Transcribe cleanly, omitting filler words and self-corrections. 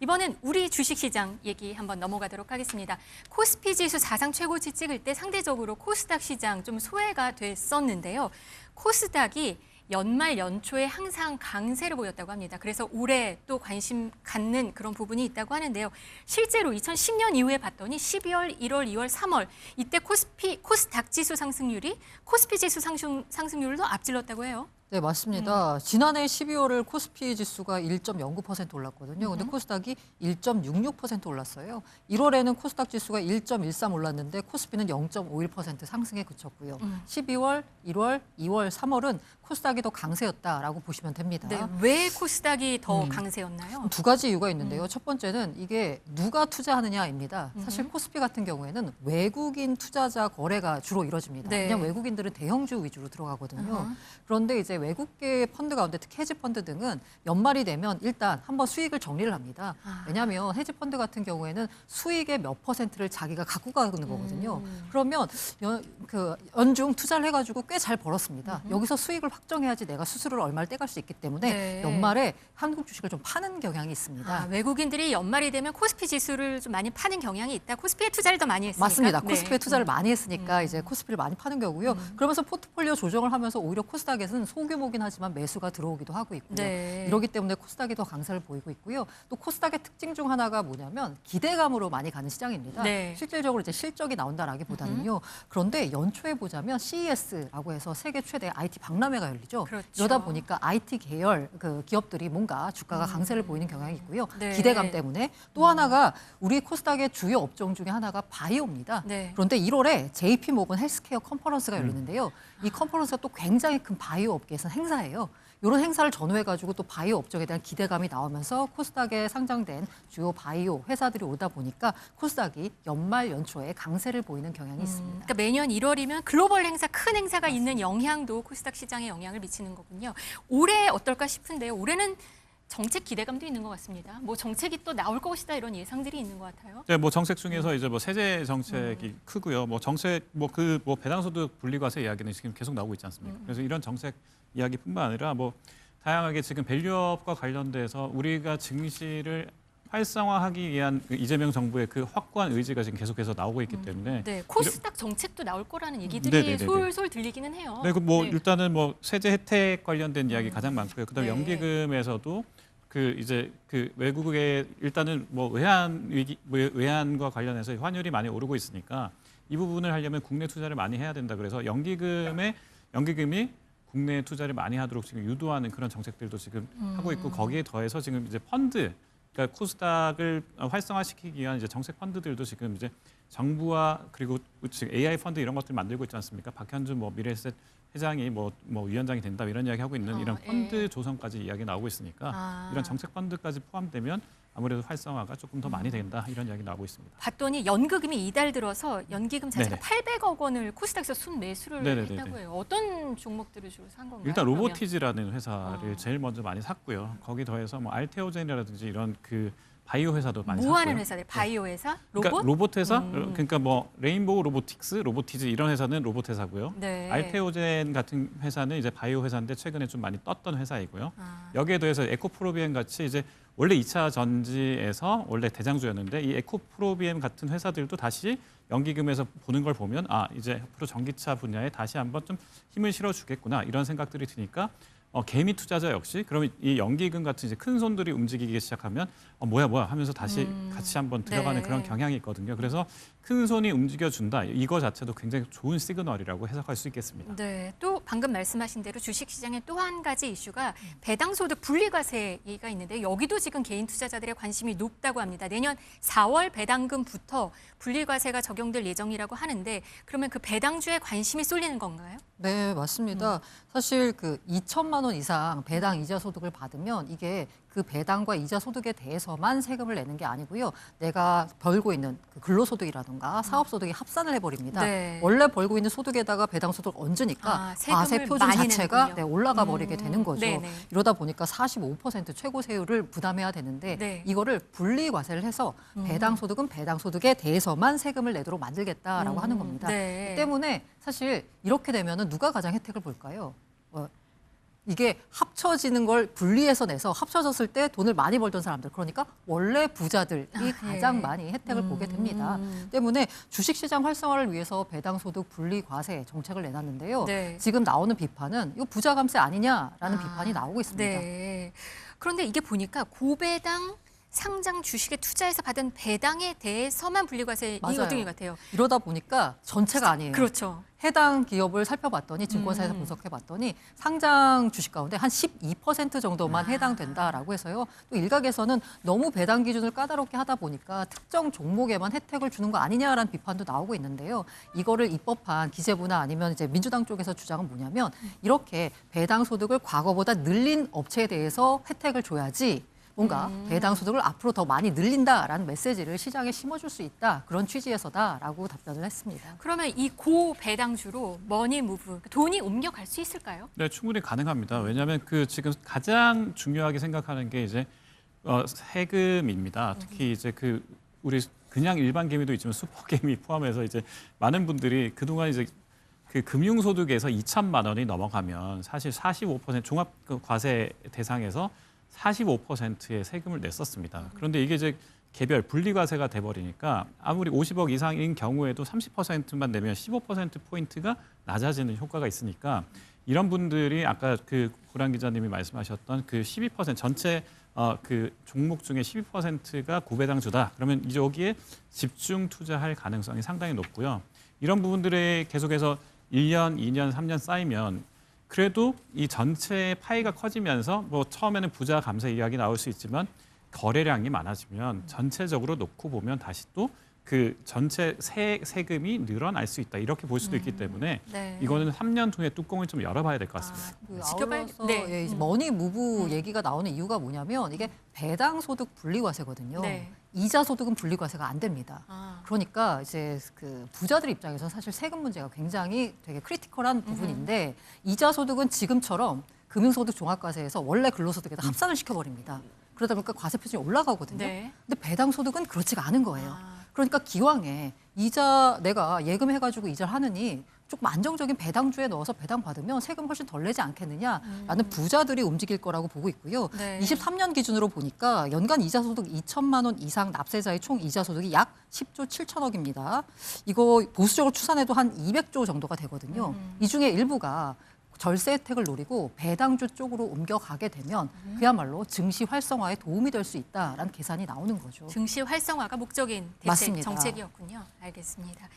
이번엔 우리 주식시장 얘기 한번 넘어가도록 하겠습니다. 코스피 지수 사상 최고치 찍을 때 상대적으로 코스닥 시장 좀 소외가 됐었는데요. 코스닥이 연말 연초에 항상 강세를 보였다고 합니다. 그래서 올해 또 관심 갖는 그런 부분이 있다고 하는데요. 실제로 2010년 이후에 봤더니 12월, 1월, 2월, 3월 이때 코스닥 지수 상승률이 코스피 지수 상승률도 앞질렀다고 해요. 네, 맞습니다. 지난해 12월을 코스피 지수가 1.09% 올랐거든요. 근데 코스닥이 1.66% 올랐어요. 1월에는 코스닥 지수가 1.13 올랐는데 코스피는 0.51% 상승에 그쳤고요. 12월, 1월, 2월, 3월은 코스닥이 더 강세였다라고 보시면 됩니다. 네, 왜 코스닥이 더 강세였나요? 두 가지 이유가 있는데요. 첫 번째는 이게 누가 투자하느냐입니다. 사실 코스피 같은 경우에는 외국인 투자자 거래가 주로 이루어집니다. 네. 그냥 외국인들은 대형주 위주로 들어가거든요. 그런데 이제 외국계 펀드 가운데 특히 헤지 펀드 등은 연말이 되면 일단 한번 수익을 정리를 합니다. 왜냐하면 헤지 펀드 같은 경우에는 수익의 몇 %를 자기가 갖고 가는 거거든요. 그러면 연중 투자를 해가지고 꽤 잘 벌었습니다. 여기서 수익을 확정해야지 내가 수수료를 얼마를 떼갈 수 있기 때문에 네. 연말에 한국 주식을 좀 파는 경향이 있습니다. 외국인들이 연말이 되면 코스피 지수를 좀 많이 파는 경향이 있다. 코스피에 투자를 더 많이 했으니까. 맞습니다. 네. 코스피에 투자를 많이 했으니까 이제 코스피를 많이 파는 거고요. 그러면서 포트폴리오 조정을 하면서 오히려 코스닥에서는 소규모긴 하지만 매수가 들어오기도 하고 있고요. 네. 이러기 때문에 코스닥이 더 강세를 보이고 있고요. 또 코스닥의 특징 중 하나가 뭐냐면 기대감으로 많이 가는 시장입니다. 네. 실질적으로 이제 실적이 나온다라기보다는요. 그런데 연초에 보자면 CES라고 해서 세계 최대 IT 박람회가 열리죠. 그렇죠. 이러다 보니까 IT 계열 그 기업들이 뭔가 주가가 강세를 보이는 경향이 있고요. 네. 기대감 때문에 또 하나가 우리 코스닥의 주요 업종 중에 하나가 바이오입니다. 네. 그런데 1월에 JP 모건 헬스케어 컨퍼런스가 열리는데요. 이 컨퍼런스가 또 굉장히 큰 바이오 업계에서 행사예요. 이런 행사를 전후해가지고 또 바이오 업종에 대한 기대감이 나오면서 코스닥에 상장된 주요 바이오 회사들이 오다 보니까 코스닥이 연말 연초에 강세를 보이는 경향이 있습니다. 그러니까 매년 1월이면 글로벌 행사, 큰 행사가 있는 영향도 코스닥 시장에 영향을 미치는 거군요. 올해 어떨까 싶은데요. 올해는 정책 기대감도 있는 것 같습니다. 뭐 정책이 또 나올 것이다 이런 예상들이 있는 것 같아요. 네, 뭐 정책 중에서 이제 뭐 세제 정책이 크고요. 뭐 정책 뭐 배당소득 분리과세 이야기는 지금 계속 나오고 있지 않습니까? 그래서 이런 정책 이야기뿐만 아니라 뭐 다양하게 지금 밸류업과 관련돼서 우리가 증시를 활성화하기 위한 그 이재명 정부의 그 확고한 의지가 지금 계속해서 나오고 있기 때문에 네, 코스닥 정책도 나올 거라는 얘기들이 네네네네. 솔솔 들리기는 해요. 네, 뭐 네. 일단은 뭐 세제 혜택 관련된 이야기 가장 많고요. 그다음에 네. 연기금에서도 그 외국의 일단은 뭐 외환과 관련해서 환율이 많이 오르고 있으니까 이 부분을 하려면 국내 투자를 많이 해야 된다. 그래서 연기금이 국내 투자를 많이 하도록 지금 유도하는 그런 정책들도 지금 하고 있고 거기에 더해서 지금 이제 펀드 그러니까 코스닥을 활성화시키기 위한 이제 정책 펀드들도 지금 이제 정부와 그리고 지금 AI 펀드 이런 것들 만들고 있지 않습니까? 박현준 뭐 미래에셋 회장이 뭐 위원장이 된다 이런 이야기 하고 있는 이런 펀드 조성까지 이야기 나오고 있으니까 이런 정책 펀드까지 포함되면 아무래도 활성화가 조금 더 많이 된다 이런 이야기 나오고 있습니다. 봤더니 연기금이 이달 들어서 연기금 자체가 네네. 800억 원을 코스닥에서 순매수를 네네네네. 했다고 해요. 어떤 종목들을 주로 산 건가요? 일단 그러면? 로보티즈라는 회사를 제일 먼저 많이 샀고요. 거기 더해서 뭐 알테오젠이라든지 이런 그 바이오 회사도 많이 샀고요. 뭐 하는 회사들? 바이오 회사? 로봇? 그러니까 로봇 회사, 그러니까 뭐 레인보우 로보틱스, 로보티즈 이런 회사는 로봇 회사고요. 네. 알테오젠 같은 회사는 이제 바이오 회사인데 최근에 좀 많이 떴던 회사이고요. 여기에 더해서 에코프로비엠 같이 이제 원래 2차 전지에서 원래 대장주였는데 이 에코프로비엠 같은 회사들도 다시 연기금에서 보는 걸 보면 이제 앞으로 전기차 분야에 다시 한번 좀 힘을 실어주겠구나 이런 생각들이 드니까 개미 투자자 역시 그러면 이 연기금 같은 이제 큰 손들이 움직이기 시작하면 뭐야 하면서 다시 같이 한번 들어가는 네. 그런 경향이 있거든요. 그래서 큰 손이 움직여준다. 이거 자체도 굉장히 좋은 시그널이라고 해석할 수 있겠습니다. 네, 또 방금 말씀하신 대로 주식시장의 또 한 가지 이슈가 배당소득 분리과세 얘기가 있는데 여기도 지금 개인 투자자들의 관심이 높다고 합니다. 내년 4월 배당금부터 분리과세가 적용될 예정이라고 하는데 그러면 그 배당주에 관심이 쏠리는 건가요? 네, 맞습니다. 사실 그 2천만 원 이상 배당 이자 소득을 받으면 이게 그 배당과 이자 소득에 대해서만 세금을 내는 게 아니고요. 내가 벌고 있는 그 근로소득이라든가 사업소득이 합산을 해버립니다. 네. 원래 벌고 있는 소득에다가 배당 소득을 얹으니까 세금을 과세 표준 많이 자체가 내는군요. 올라가 버리게 되는 거죠. 네네. 이러다 보니까 45% 최고세율을 부담해야 되는데 네. 이거를 분리과세를 해서 배당 소득은 배당 소득에 대해서만 세금을 내도록 만들겠다라고 하는 겁니다. 네. 이 때문에 사실 이렇게 되면은 누가 가장 혜택을 볼까요? 이게 합쳐지는 걸 분리해서 내서 합쳐졌을 때 돈을 많이 벌던 사람들, 그러니까 원래 부자들이 가장 많이 혜택을 보게 됩니다. 때문에 주식시장 활성화를 위해서 배당소득 분리과세 정책을 내놨는데요. 네. 지금 나오는 비판은 이거 부자 감세 아니냐라는 비판이 나오고 있습니다. 네. 그런데 이게 보니까 고배당 상장 주식에 투자해서 받은 배당에 대해서만 분리과세 맞아요. 이거등이 같아요. 이러다 보니까 전체가 아니에요. 그렇죠. 해당 기업을 살펴봤더니 증권사에서 분석해봤더니 상장 주식 가운데 한 12% 정도만 해당된다라고 해서요. 또 일각에서는 너무 배당 기준을 까다롭게 하다 보니까 특정 종목에만 혜택을 주는 거 아니냐라는 비판도 나오고 있는데요. 이거를 입법한 기재부나 아니면 이제 민주당 쪽에서 주장은 뭐냐면 이렇게 배당 소득을 과거보다 늘린 업체에 대해서 혜택을 줘야지 뭔가 배당 소득을 앞으로 더 많이 늘린다라는 메시지를 시장에 심어줄 수 있다. 그런 취지에서다라고 답변을 했습니다. 그러면 이 고배당주로 머니 무브, 돈이 옮겨갈 수 있을까요? 네, 충분히 가능합니다. 왜냐하면 그 지금 가장 중요하게 생각하는 게 이제 세금입니다. 특히 이제 그 우리 그냥 일반 개미도 있지만 슈퍼 개미 포함해서 이제 많은 분들이 그동안 이제 그 금융소득에서 2천만 원이 넘어가면 사실 45% 종합 과세 대상에서 45%의 세금을 냈었습니다. 그런데 이게 이제 개별 분리과세가 돼버리니까 아무리 50억 이상인 경우에도 30%만 내면 15%포인트가 낮아지는 효과가 있으니까 이런 분들이 아까 그 고란 기자님이 말씀하셨던 그 12% 전체 그 종목 중에 12%가 고배당주다. 그러면 이제 여기에 집중 투자할 가능성이 상당히 높고요. 이런 부분들에 계속해서 1년, 2년, 3년 쌓이면 그래도 이 전체 파이가 커지면서 뭐 처음에는 부자 감세 이야기 나올 수 있지만 거래량이 많아지면 전체적으로 놓고 보면 다시 또 그 전체 세금이 늘어날 수 있다. 이렇게 볼 수도 있기 때문에 네. 이거는 3년 후에 뚜껑을 좀 열어봐야 될 것 같습니다. 그 지켜봐야- 아울러서 네. 예, 이제 머니 무브 얘기가 나오는 이유가 뭐냐면 이게 배당 소득 분리과세거든요. 네. 이자 소득은 분리과세가 안 됩니다. 아. 그러니까 이제 그 부자들 입장에서 사실 세금 문제가 굉장히 되게 크리티컬한 부분인데 이자 소득은 지금처럼 금융소득 종합과세에서 원래 근로소득에다 합산을 시켜버립니다. 그러다 보니까 과세 표준이 올라가거든요. 네. 근데 배당 소득은 그렇지가 않은 거예요. 아. 그러니까 기왕에 이자 내가 예금해가지고 이자를 하느니 조금 안정적인 배당주에 넣어서 배당 받으면 세금 훨씬 덜 내지 않겠느냐라는 부자들이 움직일 거라고 보고 있고요. 네. 23년 기준으로 보니까 연간 이자 소득 2천만 원 이상 납세자의 총 이자 소득이 약 10조 7천억입니다. 이거 보수적으로 추산해도 한 200조 정도가 되거든요. 이 중에 일부가 절세 혜택을 노리고 배당주 쪽으로 옮겨가게 되면 그야말로 증시 활성화에 도움이 될 수 있다라는 계산이 나오는 거죠. 증시 활성화가 목적인 대책 맞습니다. 정책이었군요. 알겠습니다.